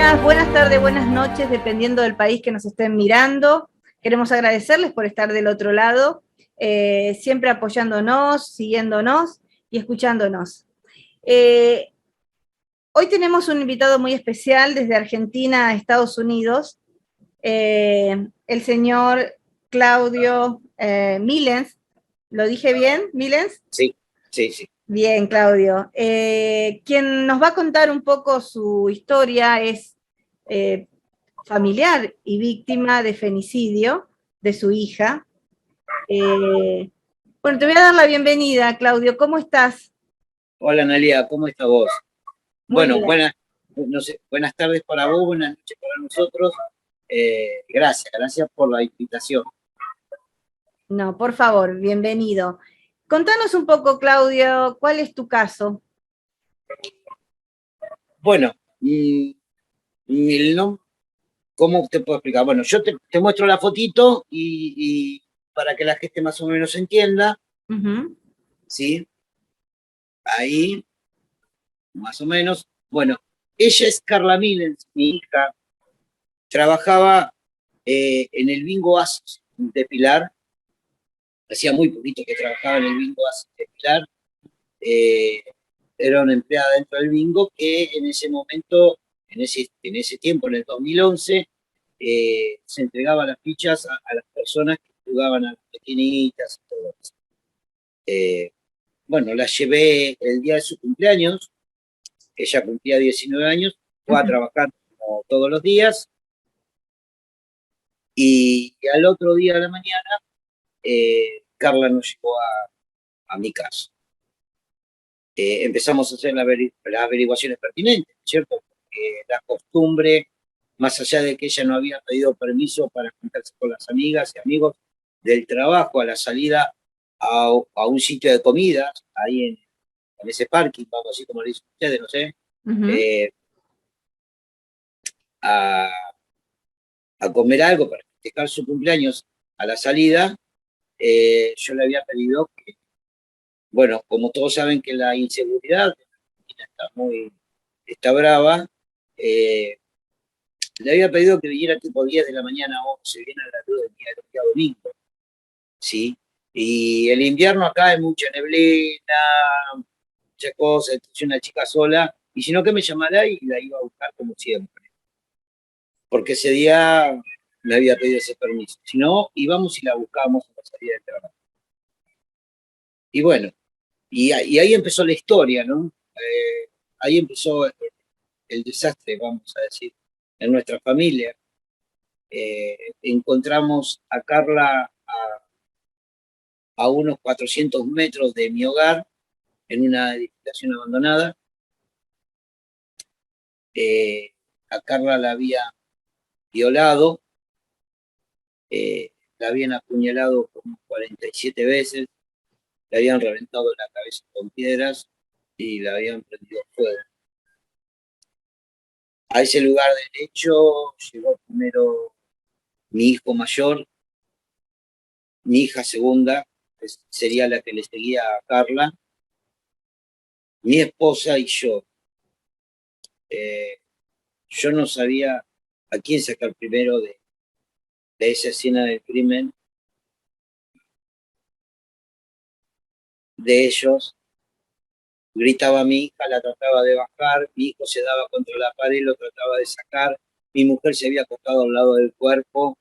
días, buenas tardes, buenas noches, dependiendo del país que nos estén mirando. Queremos agradecerles por estar del otro lado, siempre apoyándonos, siguiéndonos y escuchándonos. Eh, Hoy tenemos un invitado muy especial desde Argentina a Estados Unidos, el señor Claudio Millens. ¿Lo dije bien, Millens? Sí, sí, sí. Bien, Claudio. Quien nos va a contar un poco su historia es eh, familiar y víctima de femicidio de su hija. Eh, bueno, te voy a dar la bienvenida, Claudio. ¿Cómo estás? Hola, Analia, ¿cómo estás vos? Muy Bueno, bien. no sé, buenas tardes para vos, buenas noches para nosotros. Gracias por la invitación. No, por favor, bienvenido. Contanos un poco, Claudio, ¿cuál es tu caso? Bueno, el nombre, ¿cómo te puedo explicar? Bueno, yo te muestro la fotito y para que la gente más o menos entienda, ¿sí? Ahí, más o menos. Bueno, ella es Carla Millens, mi hija, trabajaba en el Bingo Asos de Pilar. Hacía muy poquito que trabajaba en el Bingo Asos de Pilar. Eh, Era una empleada dentro del bingo que en ese momento, en ese tiempo, en el 2011, se entregaba las fichas a las personas que jugaban a las pequeñitas y todo eso. Bueno, la llevé el día de su cumpleaños, ella cumplía 19 años, fue a trabajar como todos los días, y al otro día de la mañana, Carla nos llevó a mi casa. Empezamos a hacer las averiguaciones pertinentes, ¿cierto? Porque la costumbre, más allá de que ella no había pedido permiso para juntarse con las amigas y amigos del trabajo a la salida a un sitio de comidas, ahí en ese parking, vamos, así como le dicen ustedes, no sé, eh, a, a comer algo para festejar su cumpleaños a la salida, yo le había pedido que, bueno, como todos saben que la inseguridad está brava, eh, le había pedido que viniera tipo 10 de la mañana, 11, viene a la luz del día domingo, ¿sí? Y el invierno acá hay mucha neblina, muchas cosas, entonces una chica sola, y si no que me llamará y la iba a buscar como siempre, porque ese día me había pedido ese permiso, si no, íbamos y la buscábamos a la salida del trabajo. Y bueno, y ahí empezó la historia, ¿no? Ahí empezó el desastre, vamos a decir, en nuestra familia. Encontramos a Carla a unos 400 metros de mi hogar, en una edificación abandonada. A Carla la había violado, la habían apuñalado como 47 veces, le habían reventado la cabeza con piedras y la habían prendido fuego. A ese lugar del hecho llegó primero mi hijo mayor, mi hija segunda, que sería la que le seguía a Carla, mi esposa y yo. Yo no sabía a quién sacar primero de esa escena del crimen, de ellos. Gritaba a mi hija, la trataba de bajar, mi hijo se daba contra la pared, lo trataba de sacar, mi mujer se había acostado al lado del cuerpo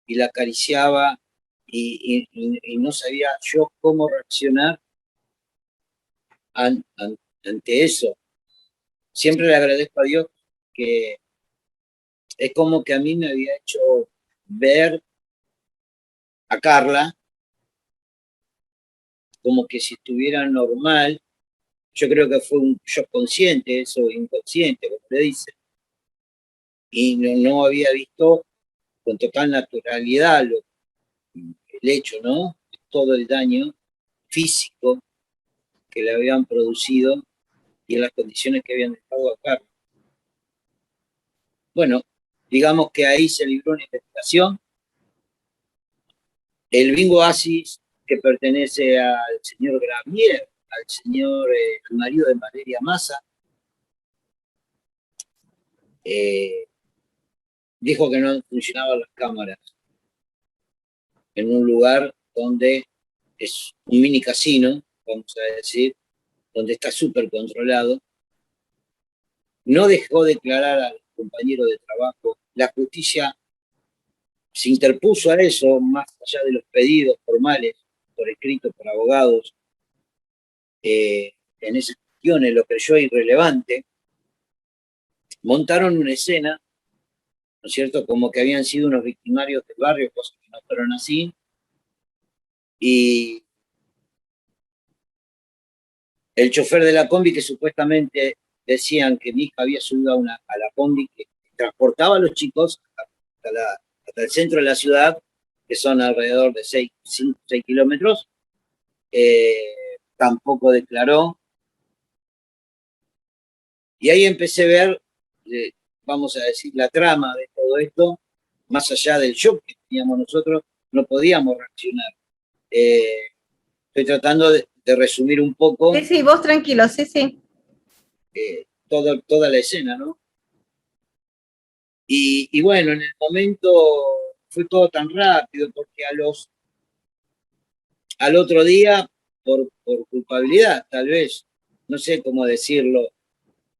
y la acariciaba y no sabía yo cómo reaccionar ante eso. Siempre le agradezco a Dios que es como que a mí me había hecho ver a Carla como que si estuviera normal. Yo creo que fue un shock consciente, eso inconsciente, como le dicen, y no había visto con total naturalidad el hecho, ¿no? Todo el daño físico que le habían producido y en las condiciones que habían dejado a Carlos. Bueno, digamos que ahí se libró una investigación. El bingo Asis, que pertenece al señor Gravier, al señor, el marido de Valeria Massa, dijo que no funcionaban las cámaras en un lugar donde es un mini casino, vamos a decir, donde está súper controlado. No dejó declarar al compañero de trabajo. La justicia se interpuso a eso, más allá de los pedidos formales por escrito por abogados. En esas cuestiones lo creyó irrelevante. Montaron una escena, ¿no es cierto?, como que habían sido unos victimarios del barrio, cosas que no fueron así. Y el chofer de la combi, que supuestamente decían que mi hija había subido a la combi que transportaba a los chicos hasta el centro de la ciudad, que son alrededor de 6 kilómetros, tampoco declaró. Y ahí empecé a ver, vamos a decir, la trama de todo esto, más allá del shock que teníamos nosotros, no podíamos reaccionar. Estoy tratando de resumir un poco. Sí, sí, vos tranquilo, sí, sí. Toda la escena, ¿no? Y bueno, en el momento fue todo tan rápido, porque al otro día, por culpabilidad, tal vez, no sé cómo decirlo,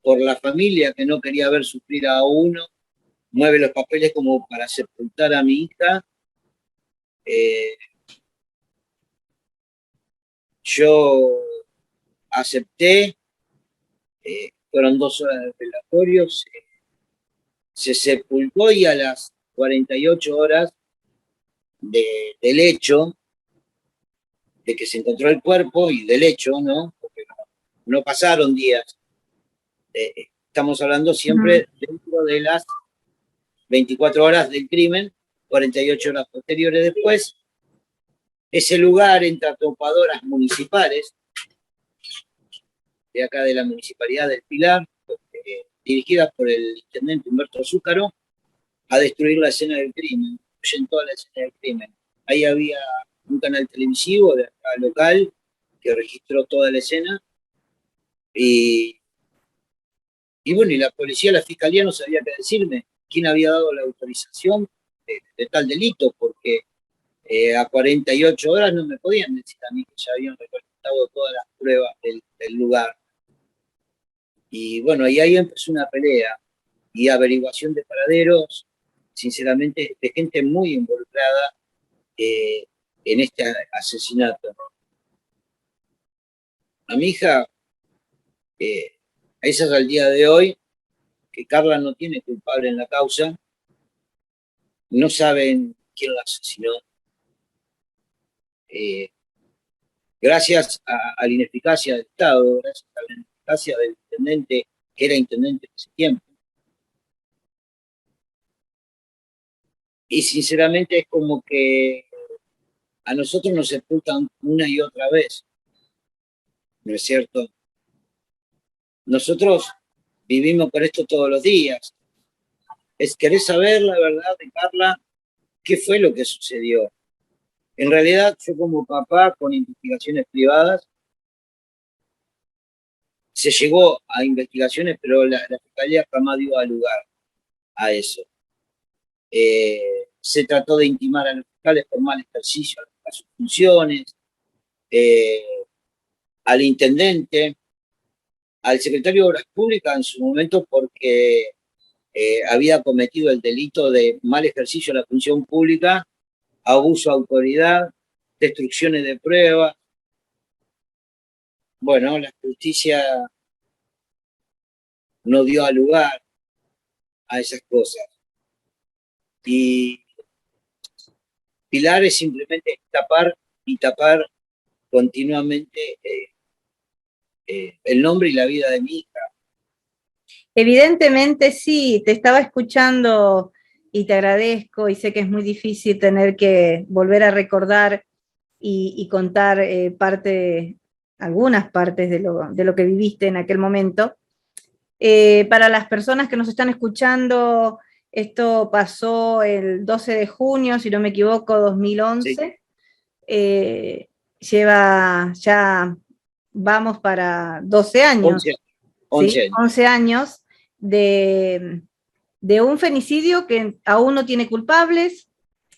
por la familia que no quería ver sufrir a uno, mueve los papeles como para sepultar a mi hija. Yo acepté, fueron 2 horas de velatorio, se sepultó, y a las 48 horas del hecho, de que se encontró el cuerpo y del hecho, ¿no? Porque no pasaron días. Estamos hablando siempre dentro de las 24 horas del crimen, 48 horas posteriores después. Ese lugar, entre topadoras municipales, de acá de la Municipalidad del Pilar, dirigida por el intendente Humberto Zúcaro, a destruir la escena del crimen, destruyen toda la escena del crimen. Ahí había un canal televisivo de acá local que registró toda la escena, y bueno, y la policía, la fiscalía no sabía qué decirme, quién había dado la autorización de tal delito, porque a 48 horas no me podían decir a mí que ya habían recolectado todas las pruebas del lugar. Y bueno, y ahí empezó una pelea y averiguación de paraderos, sinceramente, de gente muy involucrada en este asesinato. A mi hija, esa es al día de hoy, que Carla no tiene culpable en la causa, no saben quién la asesinó. Gracias a la ineficacia del Estado, gracias a la ineficacia del intendente, que era intendente en ese tiempo. Y sinceramente es como que a nosotros nos sepultan una y otra vez, ¿no es cierto? Nosotros vivimos por esto todos los días. ¿Querés saber la verdad de Carla? ¿Qué fue lo que sucedió? En realidad, yo como papá, con investigaciones privadas, se llegó a investigaciones, pero la fiscalía jamás dio lugar a eso. Se trató de intimar a los fiscales por mal ejercicio a sus funciones, al intendente, al secretario de Obras Públicas en su momento, porque había cometido el delito de mal ejercicio de la función pública, abuso de autoridad, destrucciones de pruebas. Bueno, la justicia no dio lugar a esas cosas. Y Pilar es simplemente tapar y tapar continuamente el nombre y la vida de mi hija. Evidentemente sí, te estaba escuchando y te agradezco, y sé que es muy difícil tener que volver a recordar y contar algunas partes de lo que viviste en aquel momento. Para las personas que nos están escuchando, esto pasó el 12 de junio, si no me equivoco, 2011. Sí. Ya vamos para 12 años. 11 ¿sí? años. 11 años de un femicidio que aún no tiene culpables,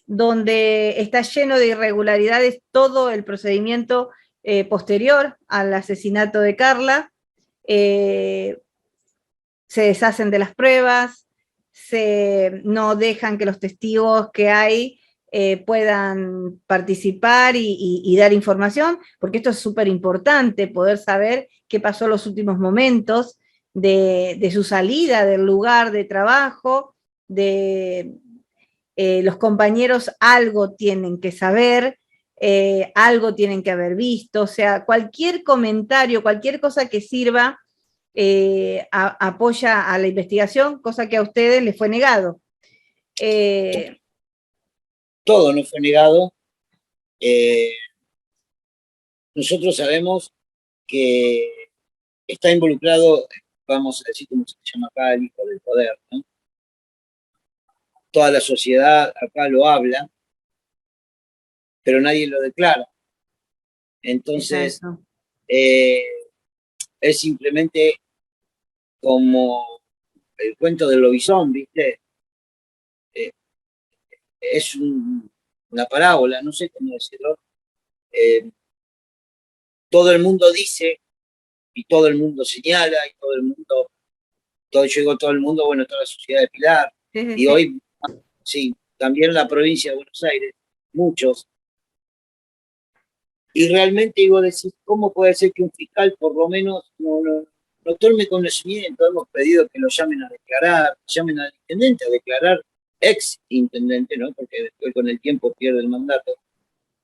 donde está lleno de irregularidades todo el procedimiento posterior al asesinato de Carla. Se deshacen de las pruebas, no dejan que los testigos que hay puedan participar y dar información, porque esto es súper importante, poder saber qué pasó en los últimos momentos de su salida del lugar de trabajo, de los compañeros algo tienen que saber, algo tienen que haber visto, o sea, cualquier comentario, cualquier cosa que sirva apoya a la investigación, cosa que a ustedes les fue negado. Todo nos fue negado. Nosotros sabemos que está involucrado, vamos a decir como se llama acá, el hijo del poder, ¿no? Toda la sociedad acá lo habla, pero nadie lo declara. Entonces, es simplemente como el cuento del lobizón, ¿viste? Es una parábola, no sé cómo decirlo. Todo el mundo dice, y todo el mundo señala, y todo el mundo, llegó todo el mundo, bueno, toda la sociedad de Pilar, y hoy, sí, también la provincia de Buenos Aires, muchos. Y realmente digo, decir, ¿cómo puede ser que un fiscal por lo menos no tome conocimiento? Hemos pedido que lo llamen a declarar, llamen al intendente a declarar, ex intendente, ¿no? Porque después con el tiempo pierde el mandato,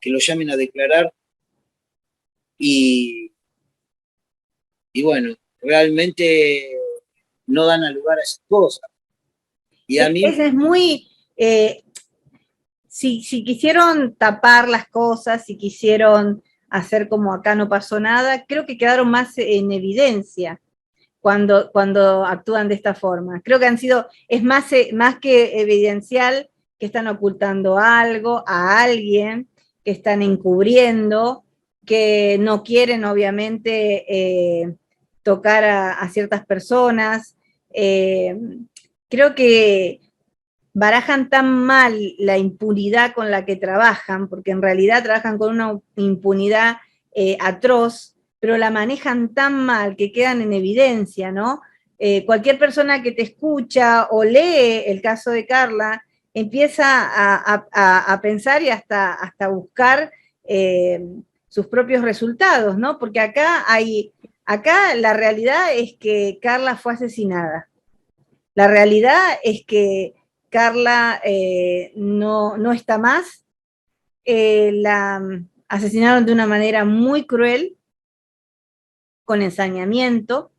que lo llamen a declarar y bueno, realmente no dan a lugar a esas cosas. Y a mí... Ese es muy... si quisieron tapar las cosas, si quisieron hacer como acá no pasó nada, creo que quedaron más en evidencia cuando actúan de esta forma. Creo que es más que evidencial que están ocultando algo a alguien, que están encubriendo, que no quieren obviamente tocar a ciertas personas. Creo que barajan tan mal la impunidad con la que trabajan, porque en realidad trabajan con una impunidad atroz, pero la manejan tan mal que quedan en evidencia, ¿no? Cualquier persona que te escucha o lee el caso de Carla empieza a pensar y hasta buscar sus propios resultados, ¿no? Porque acá la realidad es que Carla fue asesinada. La realidad es que Carla no está más. La asesinaron de una manera muy cruel, con ensañamiento,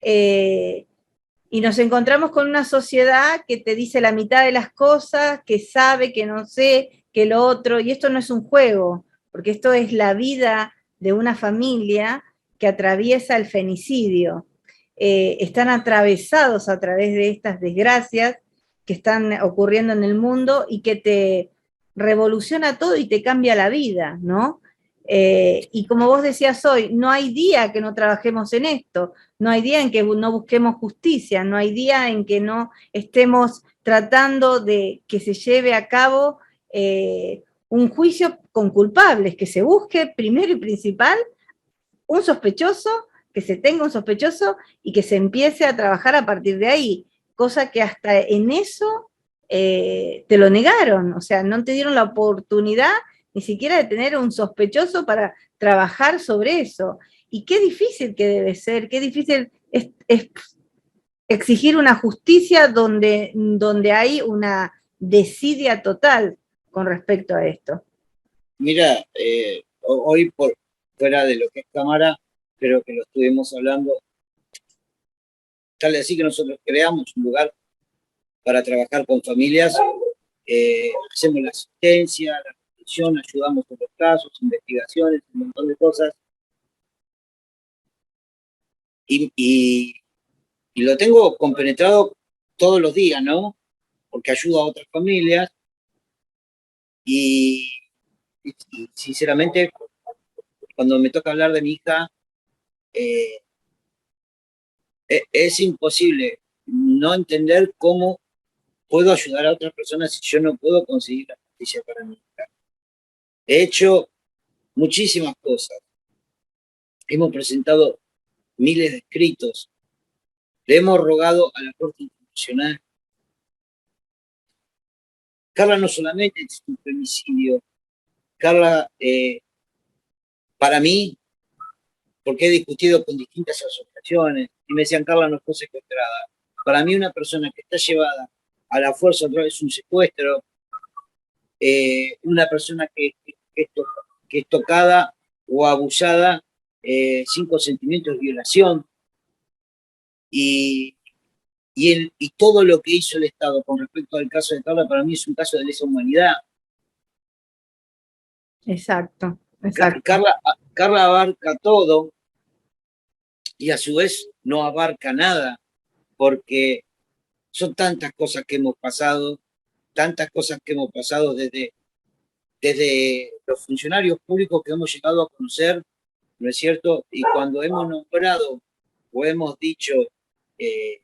y nos encontramos con una sociedad que te dice la mitad de las cosas, que sabe, que no sé, que lo otro, y esto no es un juego, porque esto es la vida de una familia que atraviesa el femicidio. Están atravesados a través de estas desgracias que están ocurriendo en el mundo y que te revoluciona todo y te cambia la vida, ¿no? Y como vos decías hoy, no hay día que no trabajemos en esto, no hay día en que no busquemos justicia, no hay día en que no estemos tratando de que se lleve a cabo un juicio con culpables, que se busque primero y principal un sospechoso, que se tenga un sospechoso y que se empiece a trabajar a partir de ahí, cosa que hasta en eso te lo negaron, o sea, no te dieron la oportunidad ni siquiera de tener un sospechoso para trabajar sobre eso. Y qué difícil que debe ser, qué difícil es exigir una justicia donde hay una desidia total con respecto a esto. Mira, hoy por fuera de lo que es cámara, creo que lo estuvimos hablando, tal así que nosotros creamos un lugar para trabajar con familias, hacemos la asistencia, la reflexión, ayudamos con los casos, investigaciones, un montón de cosas. Y lo tengo compenetrado todos los días, ¿no? Porque ayuda a otras familias y sinceramente, cuando me toca hablar de mi hija, es imposible no entender cómo puedo ayudar a otras personas si yo no puedo conseguir la justicia para mí. He hecho muchísimas cosas. Hemos presentado miles de escritos. Le hemos rogado a la Corte Internacional. Carla no solamente es un femicidio. Carla, para mí, porque he discutido con distintas asociaciones, y me decían, Carla no fue secuestrada. Para mí, una persona que está llevada a la fuerza a través de un secuestro, una persona que es tocada o abusada sin consentimiento de violación, y todo lo que hizo el Estado con respecto al caso de Carla, para mí es un caso de lesa humanidad. Exacto. Carla abarca todo y a su vez no abarca nada, porque son tantas cosas que hemos pasado, desde los funcionarios públicos que hemos llegado a conocer, ¿no es cierto? Y cuando hemos nombrado o hemos dicho que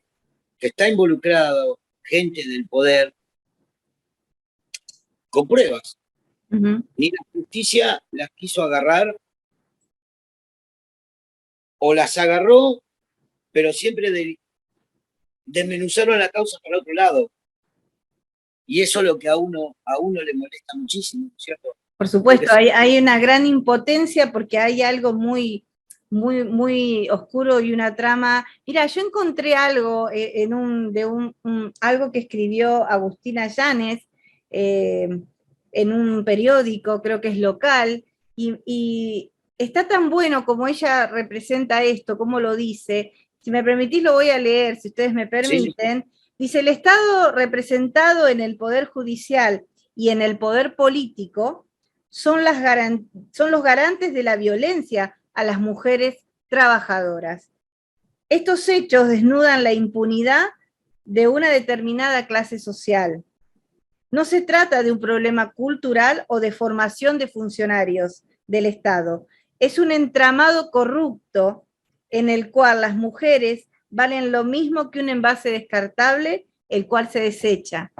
está involucrado gente del poder, con pruebas. Ni la justicia las quiso agarrar, o las agarró, pero siempre desmenuzaron la causa para otro lado. Y eso es lo que a uno le molesta muchísimo, ¿cierto? Por supuesto, hay una gran impotencia porque hay algo muy, muy, muy oscuro y una trama. Mira, yo encontré algo algo que escribió Agustina Llanes en un periódico, creo que es local, y está tan bueno como ella representa esto, como lo dice. Si me permitís lo voy a leer, si ustedes me permiten. Sí. Dice, el Estado representado en el Poder Judicial y en el Poder Político son los garantes de la violencia a las mujeres trabajadoras. Estos hechos desnudan la impunidad de una determinada clase social. No se trata de un problema cultural o de formación de funcionarios del Estado. Es un entramado corrupto en el cual las mujeres valen lo mismo que un envase descartable, el cual se desecha.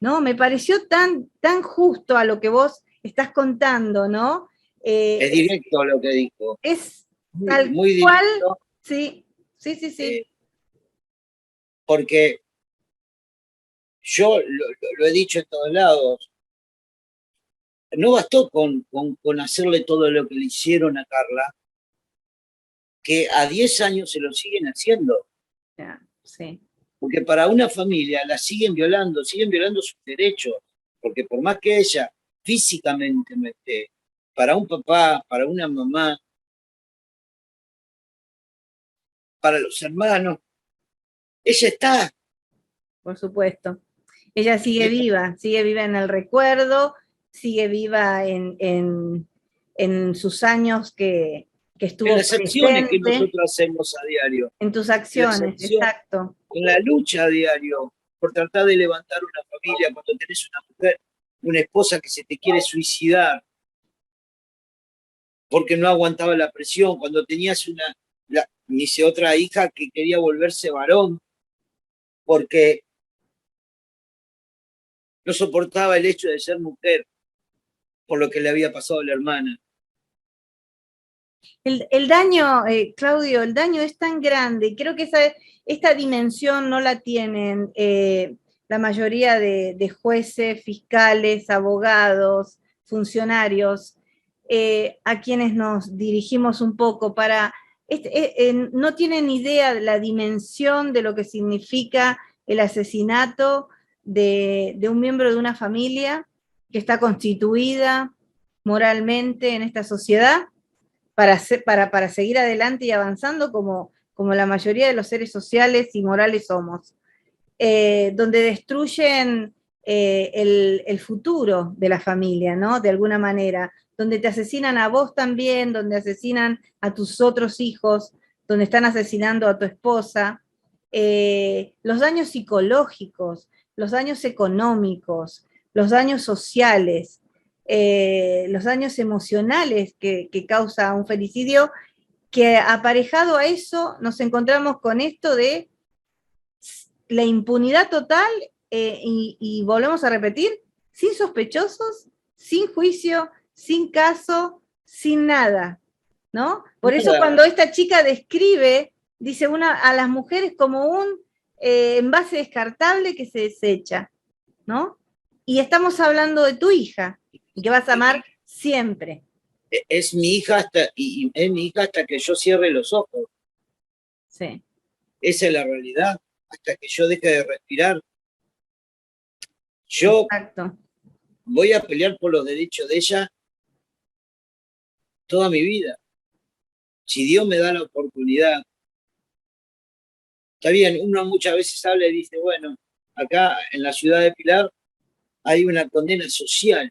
¿No? Me pareció tan justo a lo que vos estás contando, ¿no? Es directo lo que dijo. Es tal muy cual, directo. Sí. Porque yo lo he dicho en todos lados, no bastó con hacerle todo lo que le hicieron a Carla, que a 10 años se lo siguen haciendo. Sí. Porque para una familia la siguen violando sus derechos, porque por más que ella físicamente no esté, para un papá, para una mamá, para los hermanos, ella está. Por supuesto. Ella sigue viva en el recuerdo, sigue viva en sus años que estuvo en las acciones que nosotros hacemos a diario. En tus acciones, exacto. En la lucha a diario, por tratar de levantar una familia cuando tenés una mujer, una esposa que se te quiere suicidar porque no aguantaba la presión, cuando tenías otra hija que quería volverse varón porque no soportaba el hecho de ser mujer por lo que le había pasado a la hermana. El daño, Claudio, el daño es tan grande, creo que esta dimensión no la tienen la mayoría de jueces, fiscales, abogados, funcionarios, a quienes nos dirigimos un poco no tienen idea de la dimensión de lo que significa el asesinato de un miembro de una familia que está constituida moralmente en esta sociedad, para seguir adelante y avanzando como la mayoría de los seres sociales y morales somos, donde destruyen el futuro de la familia, ¿no? De alguna manera, donde te asesinan a vos también, donde asesinan a tus otros hijos, donde están asesinando a tu esposa, los daños psicológicos, los daños económicos, los daños sociales, los daños emocionales que causa un femicidio, que aparejado a eso nos encontramos con esto de la impunidad total y volvemos a repetir, sin sospechosos, sin juicio, sin caso, sin nada, ¿no? Por eso cuando esta chica describe, dice a las mujeres como un envase descartable que se desecha, ¿no? Y estamos hablando de tu hija, que vas a amar siempre. Es mi hija es mi hija hasta que yo cierre los ojos. Sí. Esa es la realidad, hasta que yo deje de respirar. Yo Exacto. Voy a pelear por los derechos de ella toda mi vida. Si Dios me da la oportunidad. Está bien, uno muchas veces habla y dice, bueno, acá en la ciudad de Pilar hay una condena social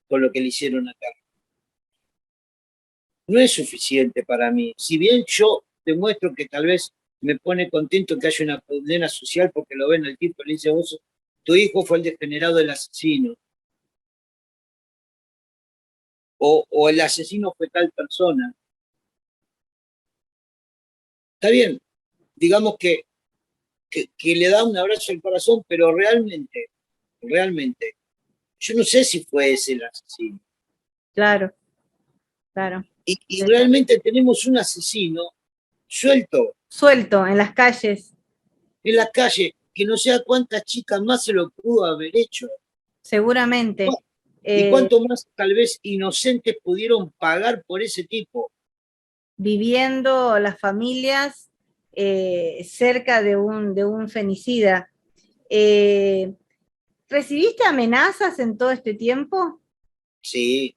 por lo que le hicieron acá. No es suficiente para mí. Si bien yo demuestro que tal vez me pone contento que haya una condena social porque lo ven el tipo y le dice, vos, tu hijo fue el degenerado del asesino. O el asesino fue tal persona. Está bien, digamos que le da un abrazo al corazón, pero realmente, yo no sé si fue ese el asesino. Claro, claro. Y realmente tenemos un asesino suelto. Suelto en las calles. En la calle, que no sé a cuántas chicas más se lo pudo haber hecho. Seguramente. ¿Y cuánto más tal vez inocentes pudieron pagar por ese tipo? Viviendo las familias cerca de un femicida. ¿Recibiste amenazas en todo este tiempo? Sí,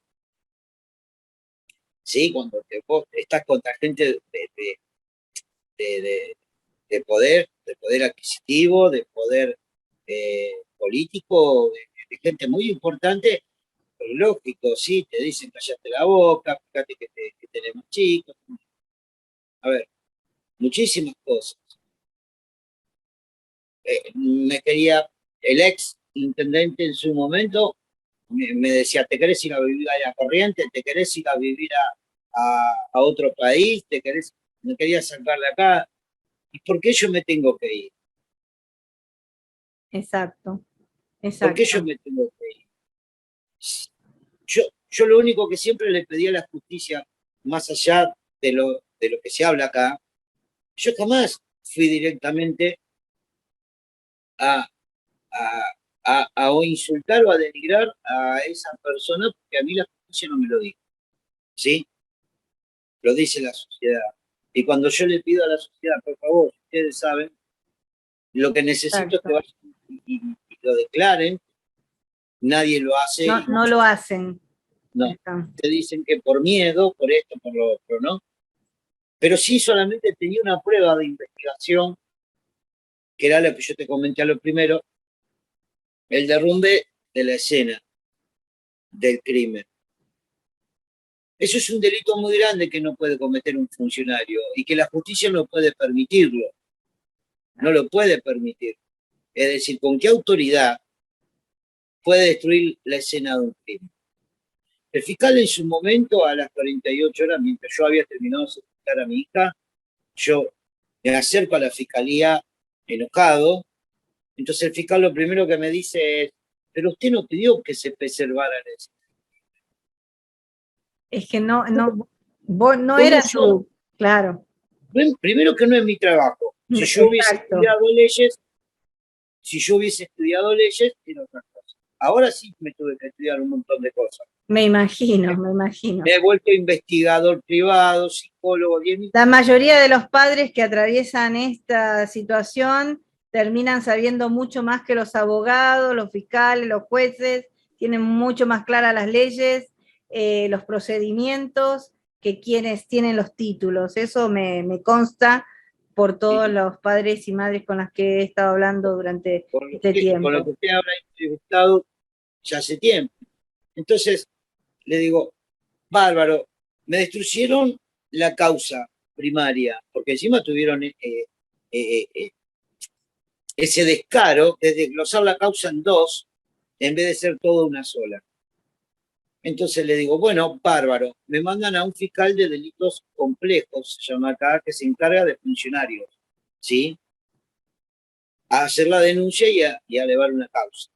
sí, cuando vos estás contra gente de poder adquisitivo, de poder político, de gente muy importante, pero lógico, sí, te dicen cállate la boca, fíjate que tenemos chicos. A ver, muchísimas cosas. Me quería, el ex intendente en su momento, me decía, ¿te querés ir a vivir a Corrientes? ¿Te querés ir a vivir a otro país? Me quería sacar de acá. ¿Y por qué yo me tengo que ir? Exacto, ¿Por qué exacto. yo me tengo que ir? Yo lo único que siempre le pedí a la justicia, más allá de lo que se habla acá, yo jamás fui directamente a, o insultar o a denigrar a esa persona, porque a mí la justicia no me lo dijo. ¿Sí? Lo dice la sociedad. Y cuando yo le pido a la sociedad, por favor, ustedes saben, lo que necesito es que vayan y lo declaren, nadie lo hace. No, no lo hacen. No, te dicen que por miedo, por esto, por lo otro, ¿no? Pero sí solamente tenía una prueba de investigación, que era lo que yo te comenté a lo primero, el derrumbe de la escena del crimen. Eso es un delito muy grande que no puede cometer un funcionario y que la justicia no puede permitirlo. No lo puede permitir. Es decir, ¿con qué autoridad puede destruir la escena de un crimen? El fiscal en su momento, a las 48 horas, mientras yo había terminado de sepultar a mi hija, yo me acerco a la fiscalía enojado. Entonces el fiscal lo primero que me dice es, pero usted no pidió que se preservara la escena. Es que vos no era tu, claro. Primero que no es mi trabajo. Si yo hubiese estudiado leyes, era otra cosa. Ahora sí me tuve que estudiar un montón de cosas. Me imagino, me imagino. Me he vuelto investigador privado, psicólogo. La mayoría de los padres que atraviesan esta situación terminan sabiendo mucho más que los abogados, los fiscales, los jueces, tienen mucho más claras las leyes, los procedimientos, que quienes tienen los títulos. Eso me consta por todos los padres y madres con las que he estado hablando durante este tiempo. Con lo que usted habrá entrevistado ya hace tiempo. Entonces, le digo, bárbaro, me destruyeron la causa primaria, porque encima tuvieron ese descaro de desglosar la causa en dos, en vez de ser toda una sola. Entonces le digo, bueno, bárbaro, me mandan a un fiscal de delitos complejos, se llama acá, que se encarga de funcionarios, ¿sí? a hacer la denuncia y a elevar una causa.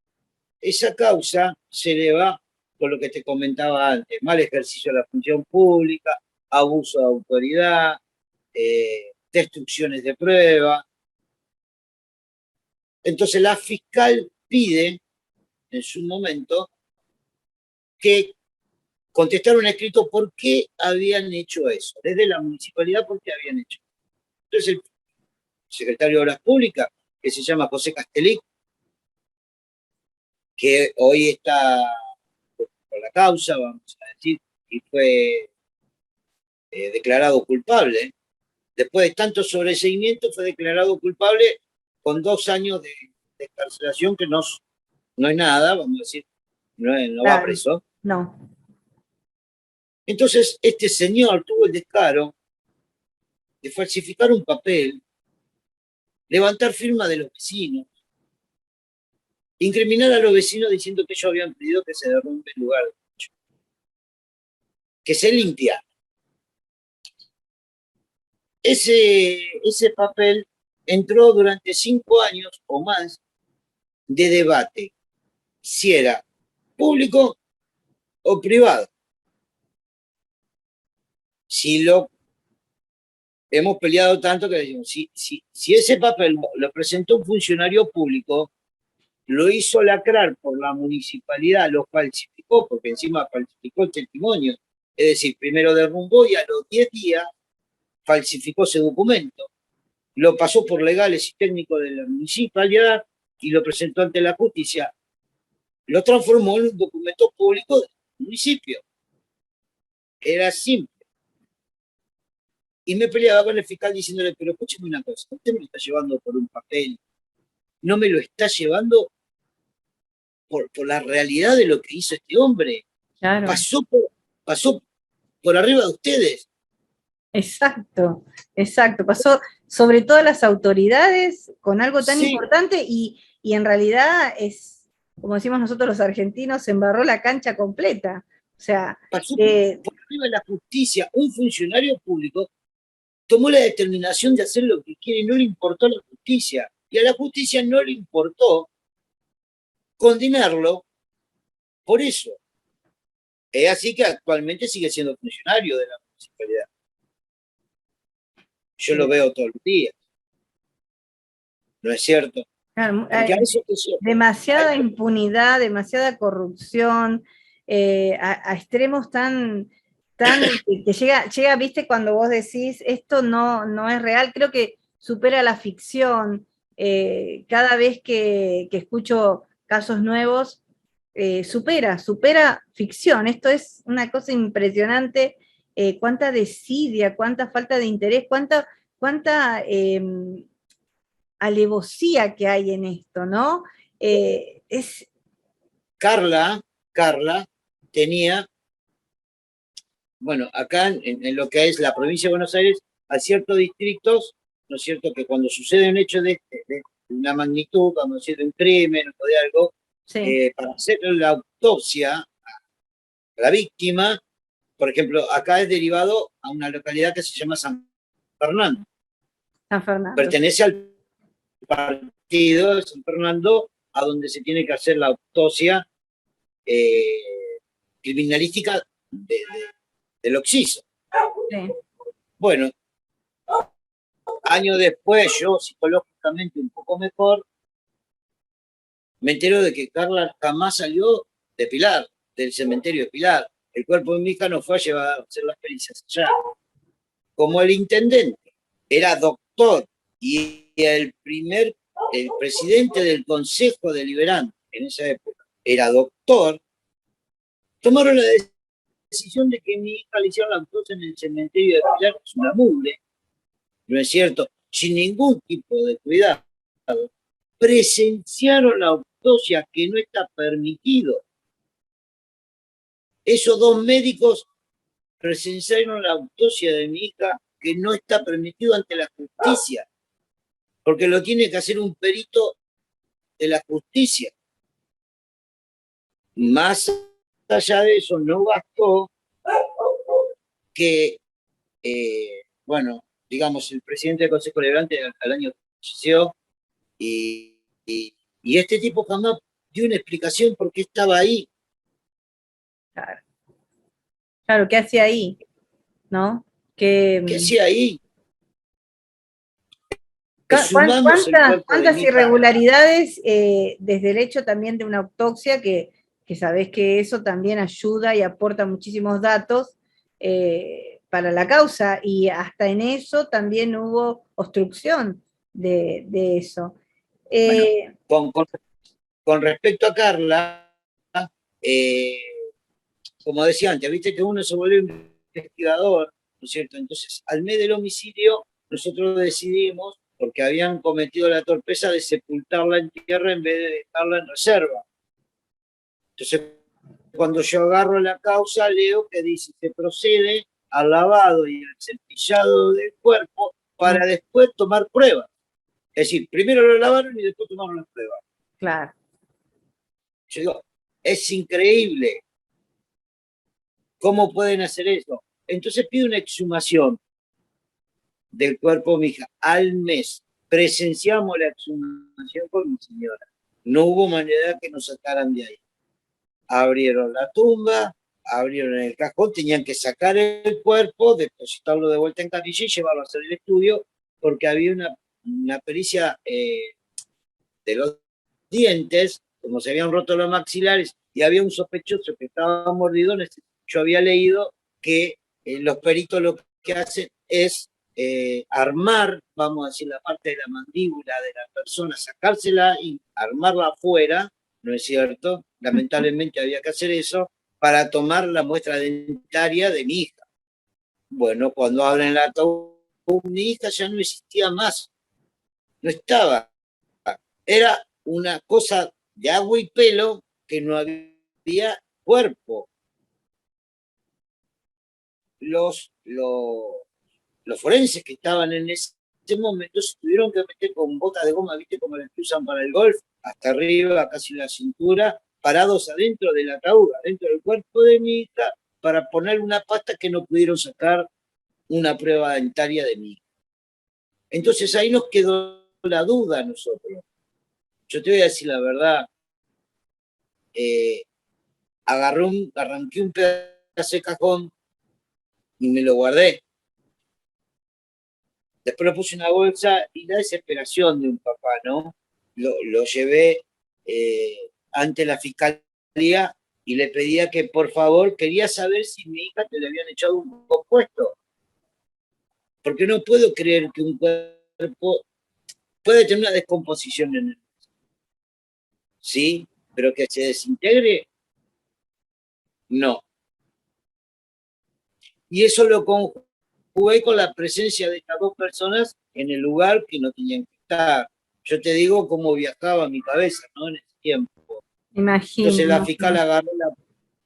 Esa causa se eleva por lo que te comentaba antes, mal ejercicio de la función pública, abuso de autoridad, destrucciones de prueba. Entonces la fiscal pide en su momento que contestar un escrito por qué habían hecho eso, desde la municipalidad por qué habían hecho. Entonces el secretario de Obras Públicas, que se llama José Castellí, que hoy está por la causa, vamos a decir, y fue declarado culpable. Después de tanto sobreseimiento, fue declarado culpable con 2 años de excarcelación, que no es nada, vamos a decir, no va Claro, preso. no. Entonces, este señor tuvo el descaro de falsificar un papel, levantar firma de los vecinos, incriminar a los vecinos diciendo que ellos habían pedido que se derrumbe el lugar, que se limpiara. Ese papel entró durante 5 años o más de debate, si era público o privado. Si lo hemos peleado tanto que decimos, si ese papel lo presentó un funcionario público, lo hizo lacrar por la municipalidad, lo falsificó, porque encima falsificó el testimonio, es decir, primero derrumbó y a los 10 días falsificó ese documento, lo pasó por legales y técnicos de la municipalidad y lo presentó ante la justicia, lo transformó en un documento público del municipio. Era simple. Y me peleaba con el fiscal diciéndole, pero escúcheme una cosa, usted me lo está llevando por un papel, no me lo está llevando por la realidad de lo que hizo este hombre. Claro. Pasó por arriba de ustedes. Exacto, exacto. Pasó sobre todas las autoridades con algo tan Sí, importante y en realidad es, como decimos nosotros los argentinos, se embarró la cancha completa. O sea, pasó eh, por arriba de la justicia. Un funcionario público tomó la determinación de hacer lo que quiere y no le importó a la justicia. Y a la justicia no le importó condenarlo por eso. Es así que actualmente sigue siendo funcionario de la municipalidad. Yo lo veo todos los días. ¿No es cierto? claro, Porque a eso te lleva. demasiada impunidad, demasiada corrupción, a extremos tan que llega, viste, cuando vos decís, esto no es real, creo que supera la ficción. Cada vez que escucho casos nuevos, supera ficción. Esto es una cosa impresionante, cuánta desidia, cuánta falta de interés, cuánta alevosía que hay en esto, ¿no? Es Carla tenía, bueno, acá en lo que es la provincia de Buenos Aires, hay ciertos distritos, ¿no es cierto?, que cuando sucede un hecho de una magnitud, vamos a decir, de un crimen o de algo, sí, para hacer la autopsia a la víctima, por ejemplo, acá es derivado a una localidad que se llama San Fernando. San Fernando. Pertenece al partido de San Fernando, a donde se tiene que hacer la autopsia criminalística del occiso. Sí. Bueno, años después, yo psicológicamente un poco mejor, me entero de que Carla jamás salió de Pilar, del cementerio de Pilar. El cuerpo de mi hija no fue a llevar a hacer las pericias allá. Como el intendente era doctor y el presidente del Consejo Deliberante en esa época era doctor, tomaron la decisión de que mi hija le hiciera la autopsia en el cementerio de Pilar, que es una mugre, ¿no es cierto?, sin ningún tipo de cuidado. Presenciaron la autopsia, que no está permitido. Esos 2 médicos presenciaron la autopsia de mi hija, que no está permitido ante la justicia, porque lo tiene que hacer un perito de la justicia. Más allá de eso, no bastó que, bueno, digamos, el presidente del Consejo Deliberante al año falleció, Y, y este tipo jamás dio una explicación por qué estaba ahí. Claro, claro, ¿qué hacía ahí? ¿No? Que, ¿Qué hacía ahí? Exhumamos el cuerpo de ¿Cuántas mi hija. irregularidades desde el hecho también de una autopsia, que sabés que eso también ayuda y aporta muchísimos datos para la causa, y hasta en eso también hubo obstrucción de eso. Bueno, Eh, con respecto a Carla, eh, como decía antes, viste que uno se vuelve un investigador, ¿no es cierto? Entonces, al mes del homicidio, nosotros decidimos, porque habían cometido la torpeza de sepultarla en tierra en vez de dejarla en reserva. Entonces, cuando yo agarro la causa, leo que dice, se procede al lavado y al cepillado del cuerpo para después tomar pruebas. Es decir, primero lo lavaron y después tomaron las pruebas. claro. Yo digo, es increíble. ¿Cómo pueden hacer eso? Entonces pido una exhumación del cuerpo de mi hija al mes. Presenciamos la exhumación con mi señora. No hubo manera que nos sacaran de ahí. Abrieron la tumba, abrieron el cajón, tenían que sacar el cuerpo, depositarlo de vuelta en canilla y llevarlo a hacer el estudio, porque había una pericia de los dientes, como se habían roto los maxilares, y había un sospechoso que estaba mordido. Yo había leído que los peritos lo que hacen es armar, vamos a decir, la parte de la mandíbula de la persona, sacársela y armarla afuera, ¿no es cierto? Lamentablemente había que hacer eso para tomar la muestra dentaria de mi hija. Bueno, cuando abren la ataúd, mi hija ya no existía más, no estaba. Era una cosa de agua y pelo que no había cuerpo. Los forenses que estaban en ese momento se tuvieron que meter con botas de goma, viste, como las que usan para el golf, hasta arriba, casi la cintura, parados adentro del ataúd, adentro del cuerpo de mi hija, para poner una pasta que no pudieron sacar una prueba dentaria de mi hija. Entonces ahí nos quedó la duda a nosotros. Yo te voy a decir la verdad, eh, arranqué un pedazo de cajón y me lo guardé. Después lo puse en una bolsa y la desesperación de un papá, ¿no? Lo llevé ante la fiscalía y le pedía que por favor, quería saber si mi hija te le habían echado un compuesto. Porque no puedo creer que un cuerpo puede tener una descomposición en él, ¿sí? Pero que se desintegre, no. Y eso lo conjugué con la presencia de estas dos personas en el lugar que no tenían que estar. Yo te digo cómo viajaba mi cabeza, ¿no? En ese tiempo. Imagino, Entonces imagino.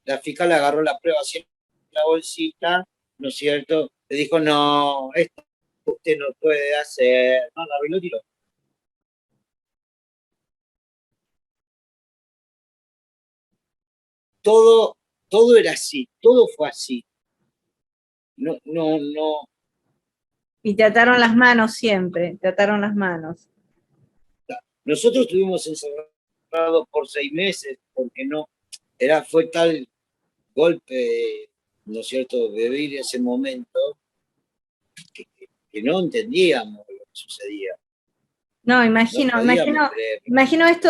la fiscal agarró la prueba así en la bolsita, ¿no es cierto? Le dijo, no, esto usted no puede hacer. No, la lo tiró. Todo, todo era así, todo fue así. No, no, no. Y te ataron las manos siempre, te ataron las manos. Nosotros estuvimos encerrados por 6 meses porque no, fue tal golpe, ¿no es cierto?, de vivir ese momento que no entendíamos lo que sucedía. No, No imagino, podíamos creer. imagino esto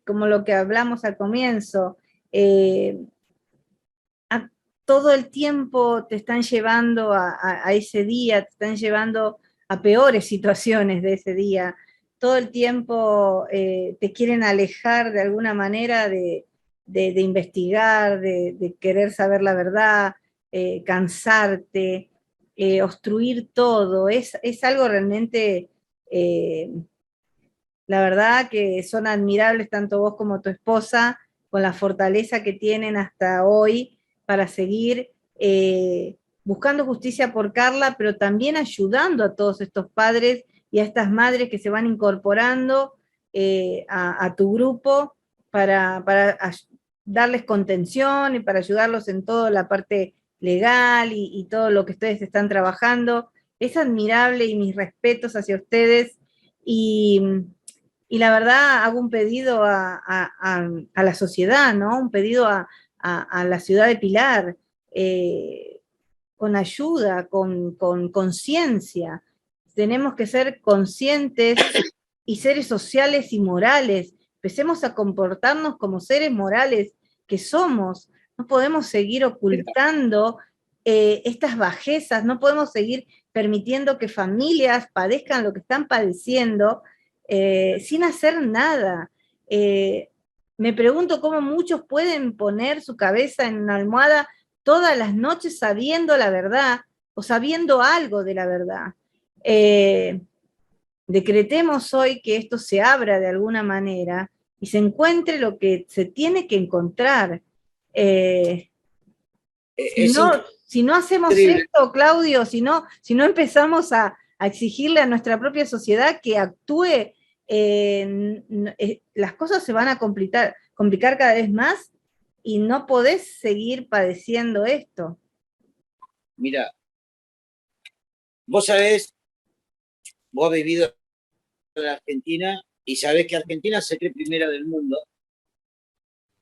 como lo que hablamos al comienzo. eh, a, Todo el tiempo te están llevando a ese día, te están llevando a peores situaciones de ese día. Todo el tiempo te quieren alejar de alguna manera de investigar, de querer saber la verdad, cansarte, obstruir todo. Es algo realmente, eh, la verdad que son admirables tanto vos como tu esposa, con la fortaleza que tienen hasta hoy para seguir buscando justicia por Carla, pero también ayudando a todos estos padres y a estas madres que se van incorporando a tu grupo para darles contención y para ayudarlos en toda la parte legal y todo lo que ustedes están trabajando. Es admirable y mis respetos hacia ustedes Y, y la verdad hago un pedido a la sociedad, ¿no? Un pedido a la ciudad de Pilar, con ayuda, con conciencia. Tenemos que ser conscientes y seres sociales y morales. Empecemos a comportarnos como seres morales que somos. No podemos seguir ocultando estas bajezas, no podemos seguir permitiendo que familias padezcan lo que están padeciendo sin hacer nada. Me pregunto cómo muchos pueden poner su cabeza en una almohada todas las noches sabiendo la verdad o sabiendo algo de la verdad. Decretemos hoy que esto se abra de alguna manera y se encuentre lo que se tiene que encontrar. Es Si no hacemos increíble. esto, Claudio, si no empezamos a exigirle a nuestra propia sociedad que actúe, las cosas se van a complicar cada vez más y no podés seguir padeciendo esto. Mira, vos sabés, vos has vivido en Argentina y sabés que Argentina se cree primera del mundo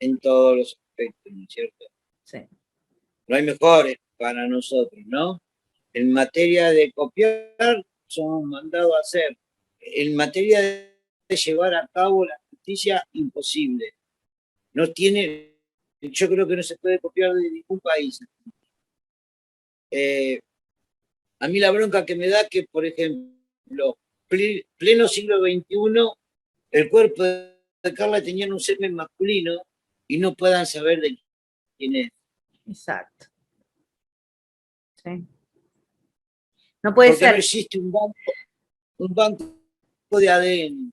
en todos los aspectos, ¿no es cierto? Sí. No hay mejores para nosotros, ¿no? En materia de copiar, somos mandados a hacer. En materia de llevar a cabo la justicia, imposible. No tiene, yo creo que no se puede copiar de ningún país. A mí la bronca que me da que, por ejemplo, pleno siglo XXI, el cuerpo de Carla tenía un semen masculino y no puedan saber de quién es. Exacto. Sí. No puede Porque no ser. existe un banco de ADN.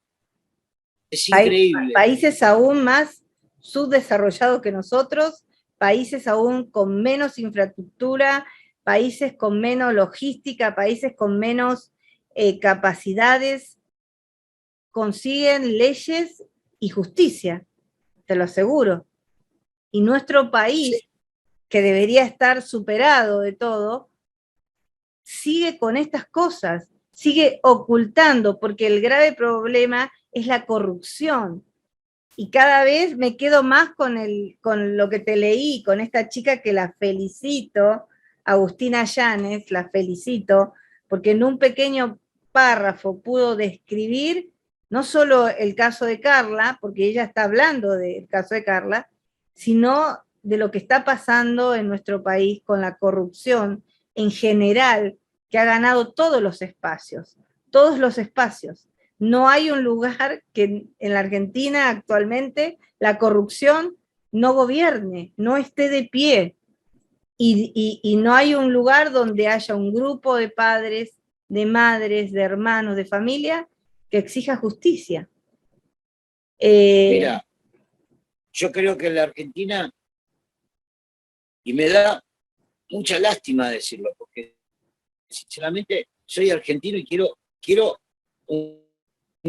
Es increíble. Países aún más subdesarrollados que nosotros, países aún con menos infraestructura, países con menos logística, países con menos capacidades, consiguen leyes y justicia, te lo aseguro. Y nuestro país, Sí. que debería estar superado de todo, sigue con estas cosas, sigue ocultando, porque el grave problema es la corrupción. Y cada vez me quedo más con lo que te leí, con esta chica que la felicito, Agustina Llanes, la felicito, porque en un pequeño párrafo pudo describir no solo el caso de Carla, porque ella está hablando del caso de Carla, sino de lo que está pasando en nuestro país con la corrupción en general, que ha ganado todos los espacios, todos los espacios. No hay un lugar que en la Argentina actualmente la corrupción no gobierne, no esté de pie. Y no hay un lugar donde haya un grupo de padres, de madres, de hermanos, de familia que exija justicia. Mira, yo creo que en la Argentina, y me da mucha lástima decirlo, porque sinceramente soy argentino y quiero un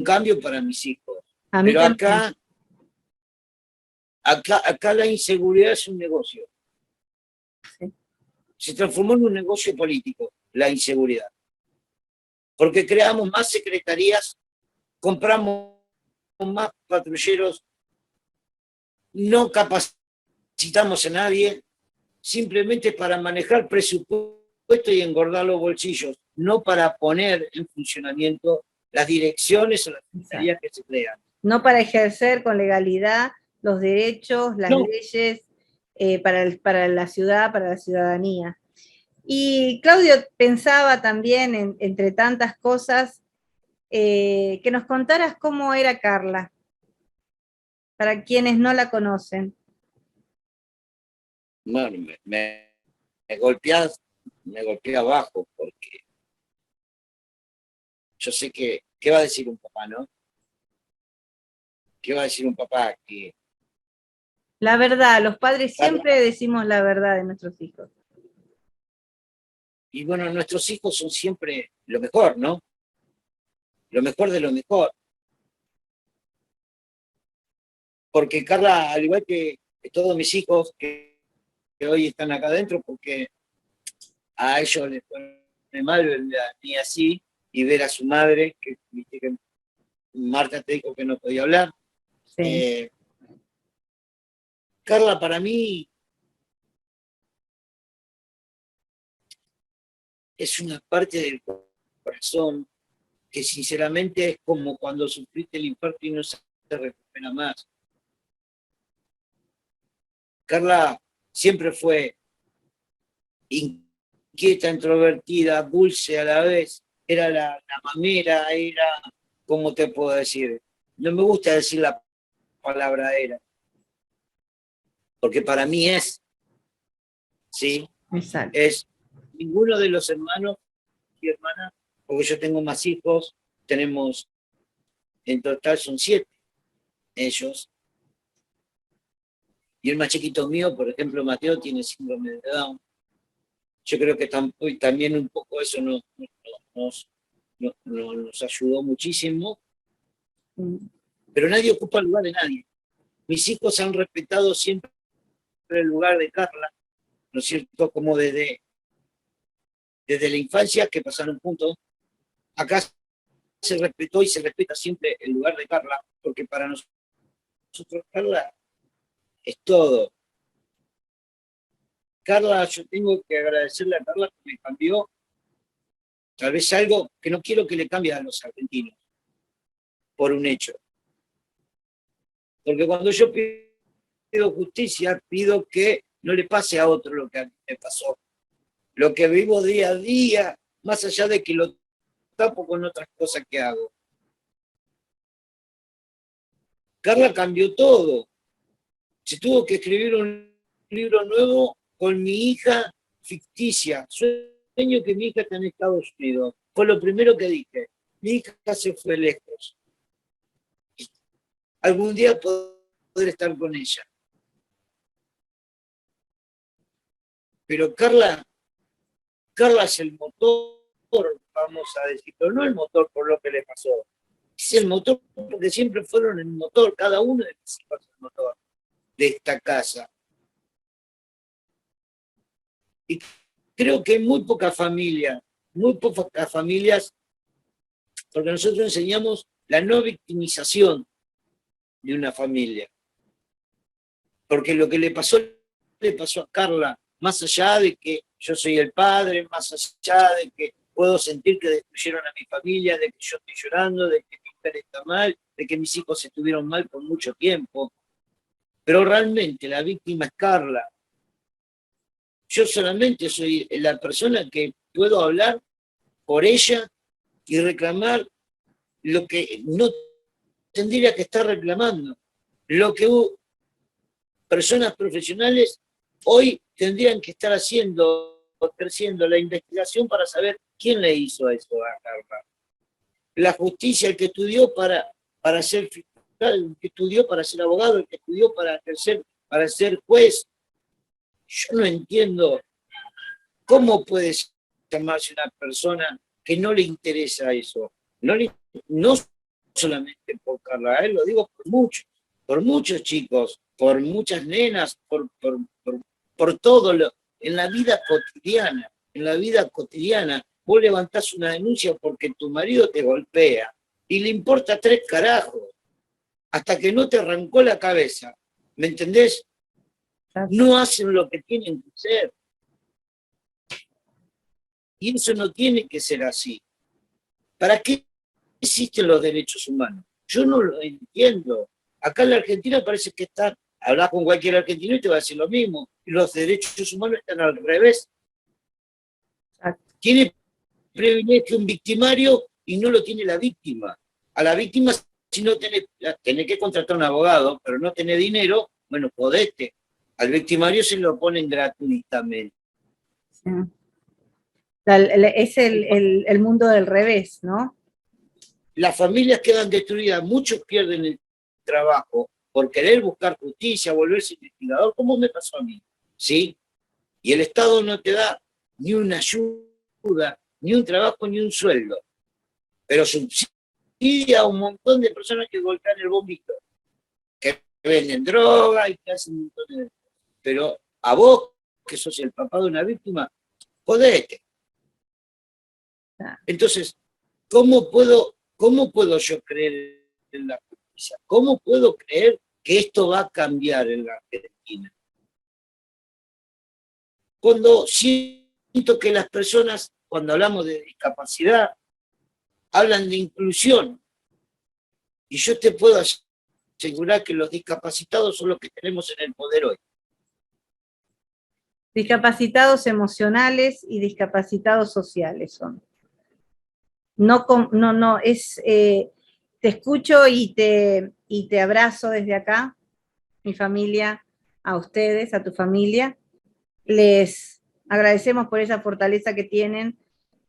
cambio para mis hijos. A mí Pero también. acá la inseguridad es un negocio. Sí. Se transformó en un negocio político, la inseguridad. Porque creamos más secretarías, compramos más patrulleros, no capacitamos a nadie, simplemente para manejar presupuesto y engordar los bolsillos, no para poner en funcionamiento las direcciones o las secretarías que se crean. No para ejercer con legalidad los derechos, las leyes para la ciudad, para la ciudadanía. Y Claudio pensaba también, entre tantas cosas, que nos contaras cómo era Carla, para quienes no la conocen. Bueno, me golpeas abajo, porque yo sé que, ¿qué va a decir un papá, no? ¿Qué va a decir un papá? Que La verdad, los padres siempre decimos la verdad de nuestros hijos. y bueno, nuestros hijos son siempre lo mejor, ¿no? Lo mejor de lo mejor. Porque Carla, al igual que todos mis hijos que hoy están acá adentro, porque a ellos les pone mal ver a mí así y ver a su madre, que Marta te dijo que no podía hablar. Sí. Carla, para mí, es una parte del corazón que sinceramente es como cuando sufriste el infarto y no se recupera más. Carla siempre fue inquieta, introvertida, dulce a la vez, era la mamera, era, ¿cómo te puedo decir? No me gusta decir la palabra era, porque para mí es, ¿sí? Exacto. Es ninguno de los hermanos y hermanas, porque yo tengo más hijos, tenemos, en total son 7 ellos, y el más chiquito mío, por ejemplo, Mateo, tiene síndrome de Down. Yo creo que también un poco eso nos ayudó muchísimo, pero nadie ocupa el lugar de nadie. Mis hijos han respetado siempre el lugar de Carla, ¿no es cierto? Como desde la infancia que pasaron juntos. Acá se respetó y se respeta siempre el lugar de Carla, porque para nosotros Carla es todo. Carla, yo tengo que agradecerle a Carla que me cambió tal vez algo que no quiero que le cambie a los argentinos, por un hecho. Porque cuando yo pido justicia, pido que no le pase a otro lo que a mí me pasó. Lo que vivo día a día, más allá de que lo tapo con otras cosas que hago. Carla cambió todo. Se tuvo que escribir un libro nuevo con mi hija ficticia. Sueño que mi hija está en Estados Unidos. Fue lo primero que dije. Mi hija se fue lejos. Algún día poder estar con ella. Pero Carla es el motor, vamos a decir, pero no el motor por lo que le pasó. Es el motor porque siempre fueron el motor, cada uno de mis hijos el motor de esta casa. Y creo que hay muy pocas familias, porque nosotros enseñamos la no victimización de una familia. Porque lo que le pasó a Carla, más allá de que yo soy el padre, más allá de que puedo sentir que destruyeron a mi familia, de que yo estoy llorando, de que mi mujer está mal, de que mis hijos estuvieron mal por mucho tiempo. Pero realmente la víctima es Carla. Yo solamente soy la persona que puedo hablar por ella y reclamar lo que no tendría que estar reclamando. Lo que personas profesionales hoy tendrían que estar creciendo la investigación para saber quién le hizo eso a Carla. La justicia, el que estudió para ser fiscal, el que estudió para ser abogado, el que estudió para ser juez. Yo no entiendo cómo puede llamarse una persona que no le interesa eso. No solamente por Carla, lo digo por muchos chicos, por muchas nenas, por todo en la vida cotidiana. Vos levantás una denuncia porque tu marido te golpea y le importa 3 carajos, hasta que no te arrancó la cabeza, ¿me entendés? No hacen lo que tienen que hacer. Y eso no tiene que ser así. ¿Para qué existen los derechos humanos? Yo no lo entiendo. Acá en la Argentina parece que hablas con cualquier argentino y te va a decir lo mismo. Y los derechos humanos están al revés. Tiene privilegio un victimario y no lo tiene la víctima. A la víctima, si no tenés que contratar a un abogado, pero no tenés dinero, bueno, podete. Al victimario se lo ponen gratuitamente. Sí. Es el mundo del revés, ¿no? Las familias quedan destruidas, muchos pierden el trabajo por querer buscar justicia, volverse investigador, como me pasó a mí, ¿sí? Y el Estado no te da ni una ayuda, ni un trabajo, ni un sueldo, pero subsidia a un montón de personas que golpean el bombito, que venden droga y que hacen un montón de cosas. Pero a vos, que sos el papá de una víctima, jodete. Entonces, ¿cómo puedo yo creer en la justicia. ¿Cómo puedo creer que esto va a cambiar en la Argentina? Cuando siento que las personas, cuando hablamos de discapacidad, hablan de inclusión. Y yo te puedo asegurar que los discapacitados son los que tenemos en el poder hoy. Discapacitados emocionales y discapacitados sociales son. No, te escucho y te abrazo desde acá, mi familia, a ustedes, a tu familia. Les agradecemos por esa fortaleza que tienen,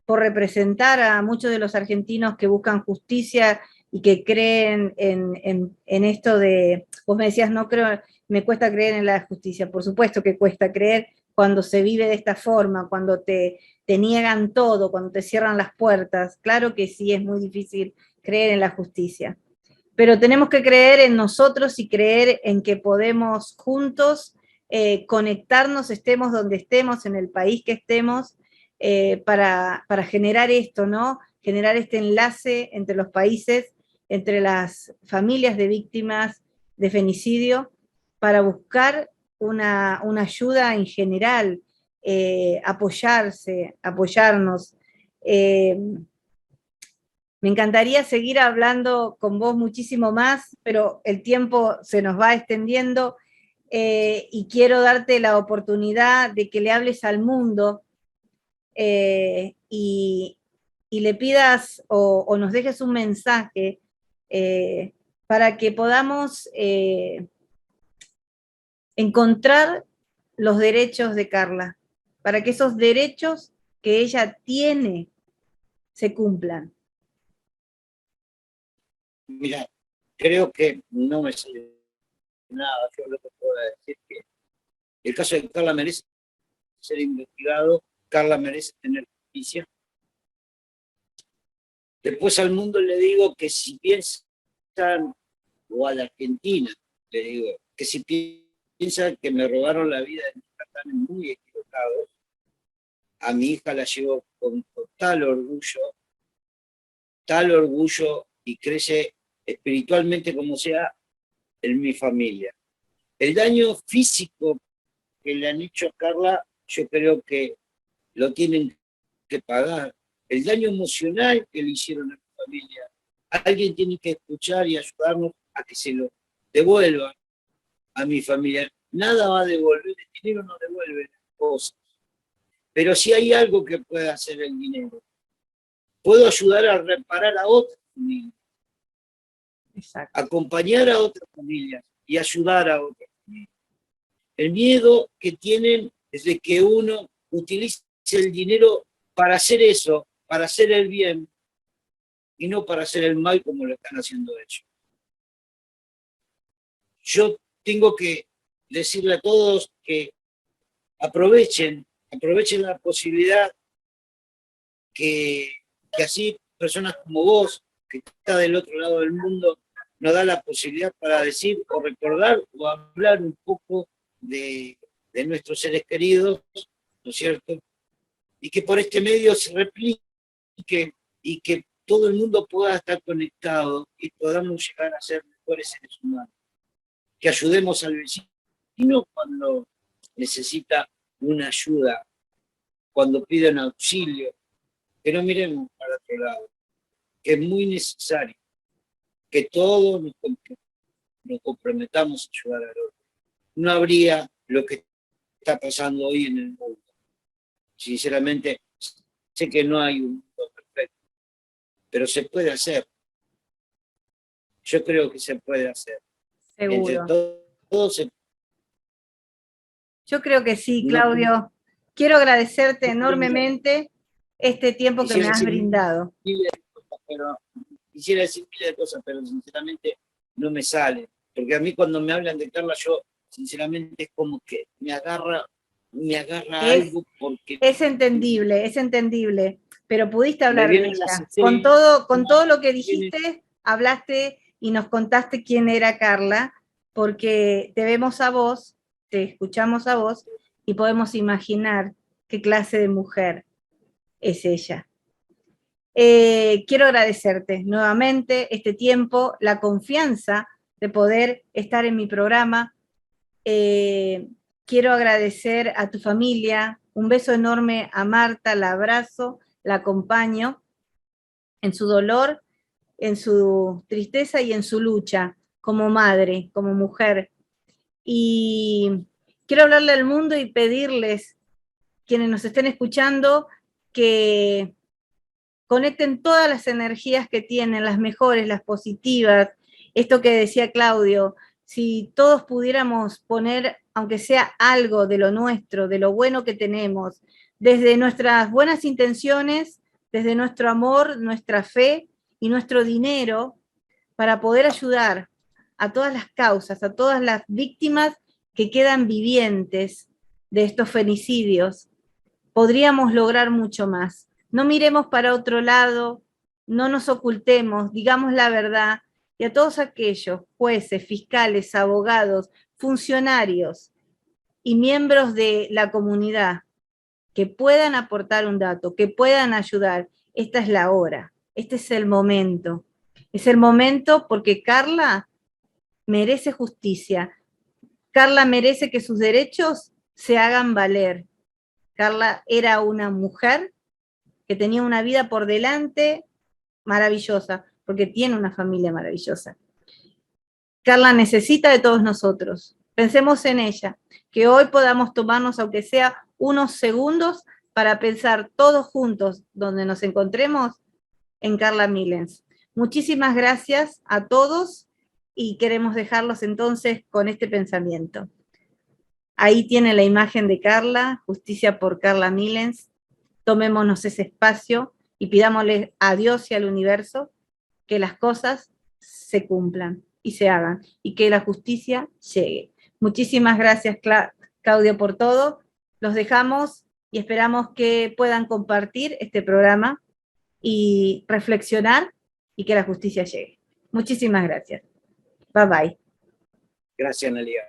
por representar a muchos de los argentinos que buscan justicia y que creen en esto de, vos me decías, no creo, me cuesta creer en la justicia. Por supuesto que cuesta creer cuando se vive de esta forma, cuando te niegan todo, cuando te cierran las puertas. Claro que sí, es muy difícil creer en la justicia. Pero tenemos que creer en nosotros y creer en que podemos juntos conectarnos, estemos donde estemos, en el país que estemos, para generar esto, ¿no? Generar este enlace entre los países, entre las familias de víctimas de femicidio, para buscar una ayuda en general, apoyarnos. Me encantaría seguir hablando con vos muchísimo más, pero el tiempo se nos va extendiendo y quiero darte la oportunidad de que le hables al mundo y le pidas o nos dejes un mensaje para que podamos encontrar los derechos de Carla, para que esos derechos que ella tiene se cumplan. Mira, creo que no me sale nada. Yo lo que puedo decir es que el caso de Carla merece ser investigado, Carla merece tener justicia. Después al mundo le digo que si piensan, o a la Argentina le digo, que si piensan que me robaron la vida de mi hija, están muy equivocados. A mi hija la llevo con tal orgullo y crece espiritualmente como sea en mi familia. El daño físico que le han hecho a Carla, yo creo que lo tienen que pagar. El daño emocional que le hicieron a mi familia, alguien tiene que escuchar y ayudarnos a que se lo devuelva a mi familia. Nada va a devolver, el dinero no devuelve las cosas. Pero si hay algo que puede hacer el dinero, puedo ayudar a reparar a otras familias, acompañar a otras familias y ayudar a otras familias. El miedo que tienen es de que uno utilice el dinero para hacer eso, para hacer el bien, y no para hacer el mal como lo están haciendo ellos. Yo tengo que decirle a todos que aprovechen la posibilidad que así personas como vos, que está del otro lado del mundo, nos da la posibilidad para decir o recordar o hablar un poco de nuestros seres queridos, ¿no es cierto? Y que por este medio se replique y que todo el mundo pueda estar conectado y podamos llegar a ser mejores seres humanos. Que ayudemos al vecino cuando necesita una ayuda, cuando pide un auxilio, que no miremos para otro lado, que es muy necesario que todos nos comprometamos a ayudar al otro. No habría lo que está pasando hoy en el mundo. Sinceramente, sé que no hay un mundo perfecto, pero se puede hacer. Yo creo que se puede hacer. Seguro. Entre todos se... Yo creo que sí, Claudio. Quiero agradecerte enormemente este tiempo que me has brindado. Quisiera decir miles de cosas, pero sinceramente no me sale. Porque a mí cuando me hablan de Carla, yo sinceramente es como que me agarra algo porque... Es entendible, pero pudiste hablar de ella. Con todo lo que dijiste, hablaste y nos contaste quién era Carla, porque te vemos a vos, te escuchamos a vos y podemos imaginar qué clase de mujer es ella. Quiero agradecerte nuevamente este tiempo, la confianza de poder estar en mi programa. Quiero agradecer a tu familia, un beso enorme a Marta, la abrazo, la acompaño en su dolor, en su tristeza y en su lucha como madre, como mujer. Y quiero hablarle al mundo y pedirles, quienes nos estén escuchando, que conecten todas las energías que tienen, las mejores, las positivas. Esto que decía Claudio, si todos pudiéramos poner, aunque sea algo de lo nuestro, de lo bueno que tenemos, desde nuestras buenas intenciones, desde nuestro amor, nuestra fe y nuestro dinero, para poder ayudar a todas las causas, a todas las víctimas que quedan vivientes de estos femicidios, podríamos lograr mucho más. No miremos para otro lado, no nos ocultemos, digamos la verdad, y a todos aquellos jueces, fiscales, abogados, funcionarios y miembros de la comunidad que puedan aportar un dato, que puedan ayudar, esta es la hora, este es el momento. Es el momento porque Carla merece justicia. Carla merece que sus derechos se hagan valer. Carla era una mujer que tenía una vida por delante maravillosa, porque tiene una familia maravillosa. Carla necesita de todos nosotros. Pensemos en ella, que hoy podamos tomarnos, aunque sea unos segundos, para pensar todos juntos, donde nos encontremos, en Carla Millens. Muchísimas gracias a todos y queremos dejarlos entonces con este pensamiento. Ahí tiene la imagen de Carla, Justicia por Carla Millens. Tomémonos ese espacio y pidámosle a Dios y al universo que las cosas se cumplan y se hagan y que la justicia llegue. Muchísimas gracias, Claudio, por todo. Los dejamos y esperamos que puedan compartir este programa y reflexionar y que la justicia llegue. Muchísimas gracias. Bye bye. Gracias, Analia.